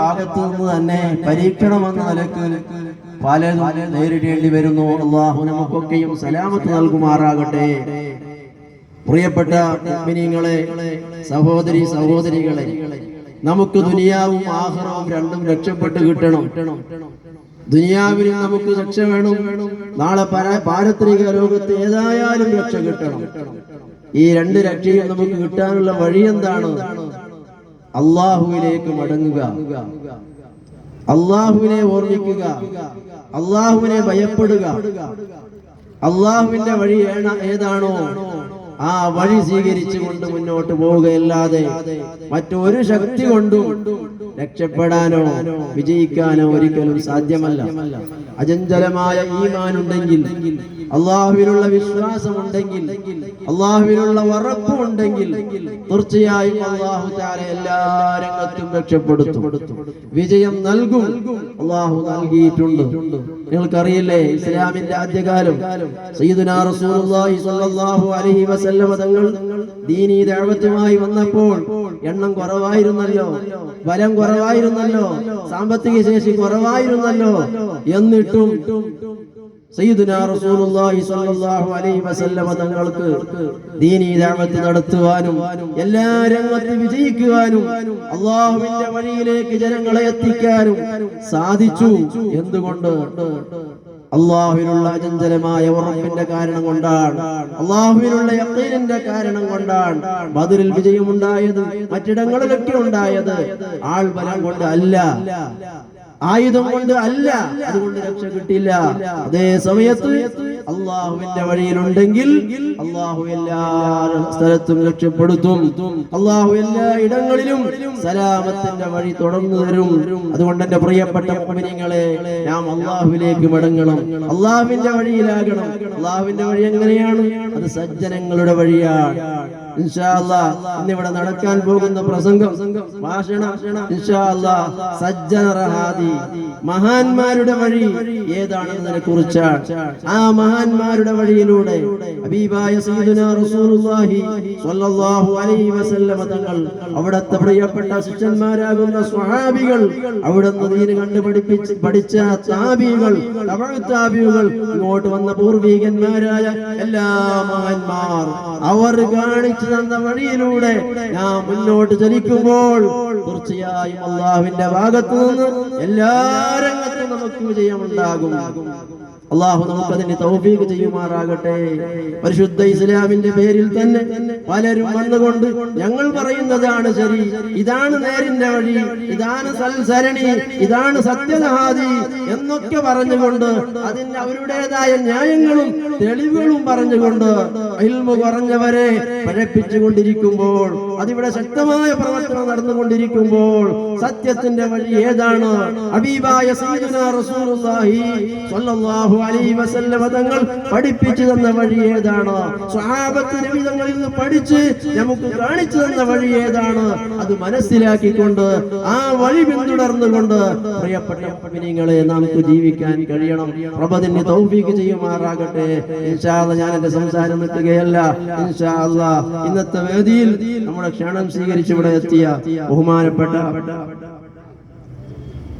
ഭാഗത്തു നിന്ന് തന്നെ പരീക്ഷണമെന്ന നിലക്ക് പലതും നേരിടേണ്ടി വരുന്നു. അള്ളാഹു നമുക്കൊക്കെയും സലാമത്ത് നൽകുമാറാകട്ടെ. പ്രിയപ്പെട്ട മുഅ്മിനീങ്ങളെ, സഹോദരികളെ, നമുക്ക് ദുനിയാവും ആഖിറവും രണ്ടും രക്ഷപ്പെട്ട് കിട്ടണം. ദുനിയാവിൽ നമുക്ക് രക്ഷ വേണം, നാളെ പാരത്രിക ലോകത്ത് ഏതായാലും രക്ഷ കിട്ടണം. ഈ രണ്ട് രക്ഷയും നമുക്ക് കിട്ടാനുള്ള വഴി എന്താണ്? അള്ളാഹുവിലേക്ക് മടങ്ങുക, അള്ളാഹുവിനെ ഓർമ്മിക്കുക, അള്ളാഹുവിനെ ഭയപ്പെടുക. അള്ളാഹുവിന്റെ വഴി ഏതാണോ ആ വഴി സ്വീകരിച്ചുകൊണ്ട് മുന്നോട്ട് പോവുകയല്ലാതെ മറ്റൊരു ശക്തി കൊണ്ടും രക്ഷപ്പെടാനോ വിജയിക്കാനോ ഒരിക്കലും സാധ്യമല്ല. അചഞ്ചലമായ ഈമാനുണ്ടെങ്കിൽ, അള്ളാഹുവിനുള്ള വിശ്വാസമുണ്ടെങ്കിൽ, അള്ളാഹുവിനുള്ള ഉറപ്പുണ്ടെങ്കിൽ തീർച്ചയായും അള്ളാഹു തആല എല്ലാ രംഗത്തും രക്ഷപ്പെടുത്തും, വിജയം നൽകും. അള്ളാഹു നൽകിയിട്ടുണ്ട്. നിങ്ങൾക്കറിയില്ലേ, ഇസ്ലാമിന്റെ ആദ്യകാലം സയ്യിദുനാ റസൂലുള്ളാഹി സ്വല്ലല്ലാഹു അലൈഹി വസല്ലം തങ്ങൾ ദീനീ ദഅവത്തുമായി വന്നപ്പോൾ എണ്ണം കുറവായിരുന്നല്ലോ, ബലം കുറവായിരുന്നല്ലോ, സാമ്പത്തിക ശേഷി കുറവായിരുന്നല്ലോ. എന്നിട്ടും സയ്യിദുനാ റസൂലുള്ളാഹി സ്വല്ലല്ലാഹു അലൈഹി വസല്ലം തങ്ങൾക്ക് ദീനീ ദഅവത്ത് നടത്തുവാനും എല്ലാ രംഗത്തും വിജയിക്കുവാനും അല്ലാഹുവിന്റെ വഴിയിലേക്ക് ജനങ്ങളെ എത്തിക്കാനും സാധിച്ചു. എന്തുകൊണ്ട്? അള്ളാഹുവിനുള്ള അചഞ്ചലമായ ഉറപ്പിന്റെ കാരണം കൊണ്ടാണ്, അള്ളാഹുവിനുള്ള യഖീനിന്റെ കാരണം കൊണ്ടാണ് ബദറിൽ വിജയമുണ്ടായത്, മറ്റിടങ്ങളിലൊക്കെ ഉണ്ടായത്. ആൾബലം കൊണ്ട് അല്ല, ആയുധം കൊണ്ട് അല്ല, അതുകൊണ്ട് രക്ഷ കിട്ടില്ല. അതേ സമയത്ത് അള്ളാഹുവിന്റെ വഴിയിലുണ്ടെങ്കിൽ അള്ളാഹു എല്ലാ സ്ഥലത്തും രക്ഷപ്പെടുത്തും. അള്ളാഹു എല്ലാ ഇടങ്ങളിലും സലാമത്തിന്റെ വഴി തുറന്നു തരും. അതുകൊണ്ട് എന്റെ പ്രിയപ്പെട്ട മുഅ്മിനീങ്ങളെ, നാം അള്ളാഹുവിലേക്ക് മടങ്ങണം, അള്ളാഹുവിന്റെ വഴിയിലാകണം. അള്ളാഹുവിന്റെ വഴി എങ്ങനെയാണ്? അത് സജ്ജനങ്ങളുടെ വഴിയാണ്. ഇൻഷാ അല്ലാഹ് ഇന്നിവിടെ നടക്കാൻ പോകുന്ന പ്രസംഗം, ഭാഷണം ഇൻഷാ അല്ലാഹ് സജ്ജനറഹാദി, മഹാന്മാരുടെ വഴി ഏതാണെന്നതിനെ കുറിച്ചാണ്. ആ മഹാന്മാരുടെ വഴിയിലൂടെ ഹബീബായ സയ്യിദുനാ റസൂലുള്ളാഹി സ്വല്ലല്ലാഹു അലൈഹി വസല്ലം തങ്ങൾ, അവിടുത്തെ പ്രിയപ്പെട്ട ശിഷ്യന്മാരാകുന്ന സ്വഹാബികൾ, അവിടുന്ന് ദീൻ കണ്ടു പഠിച്ച താബികൾ, താബികൾ, ഇങ്ങോട്ട് വന്ന പൂർവികന്മാരായ എല്ലാ മഹാന്മാർ, അവർ കാണിച്ചു തന്ന വഴിയിലൂടെ നാം മുന്നോട്ട് ചലിക്കുമ്പോൾ തീർച്ചയായും അള്ളാഹുവിന്റെ ഭാഗത്തു നിന്ന് എല്ലാ രംഗത്തും നമുക്ക് വിജയമുണ്ടാകും. അള്ളാഹു നമുക്കതിന് തൗഫീഖ് ചെയ്യുമാറാകട്ടെ. പരിശുദ്ധ ഇസ്ലാമിന്റെ പേരിൽ തന്നെ പലരും വന്നുകൊണ്ട് ഞങ്ങൾ പറയുന്നതാണ് ശരി, ഇതാണ് നേരിന്റെ വഴി, ഇതാണ് സൽസരണി, ഇതാണ് സത്യനഹാദി എന്നൊക്കെ പറഞ്ഞുകൊണ്ട് അതിന് അവരുടേതായ ന്യായങ്ങളും തെളിവുകളും പറഞ്ഞുകൊണ്ട് ഇൽമു കുറഞ്ഞവരെ പഴപ്പിച്ചുകൊണ്ടിരിക്കുമ്പോൾ, അതിവിടെ ശക്തമായ പ്രവർത്തനം നടന്നുകൊണ്ടിരിക്കുമ്പോൾ സത്യത്തിന്റെ വഴി ഏതാണ്? ഹബീബായ സയ്യിദുനാ റസൂലുള്ളാഹി സ്വല്ലല്ലാഹു അലൈഹി വസല്ലം തങ്ങൾ പഠിപ്പിച്ചു തന്ന വഴി ഏതാണ്? സ്വഹാബത്ത് നബി തങ്ങളിൽ നിന്ന് പഠിച്ച് നമുക്ക് കാണിച്ചു തന്ന വഴി ഏതാണ്? അത് മനസ്സിലാക്കിക്കൊണ്ട് ആ വഴി പിന്തുടർന്നുകൊണ്ട് പ്രിയപ്പെട്ട മുഅ്മിനീങ്ങളെ നമുക്ക് ജീവിക്കാൻ കഴിയണം. റബ്ബിന് തൗഫീഖ് ചെയ്യുമാറാകട്ടെ. ഇൻഷാ അല്ലാഹ് ഞാൻ എന്റെ സംസാരം നിർത്തുകയല്ല. ഇൻഷാ അല്ലാഹ് ഇന്നത്തെ വേദിയിൽ നമ്മുടെ ക്ഷണം സ്വീകരിച്ച് ഇവിടെ എത്തിയ ബഹുമാനപ്പെട്ട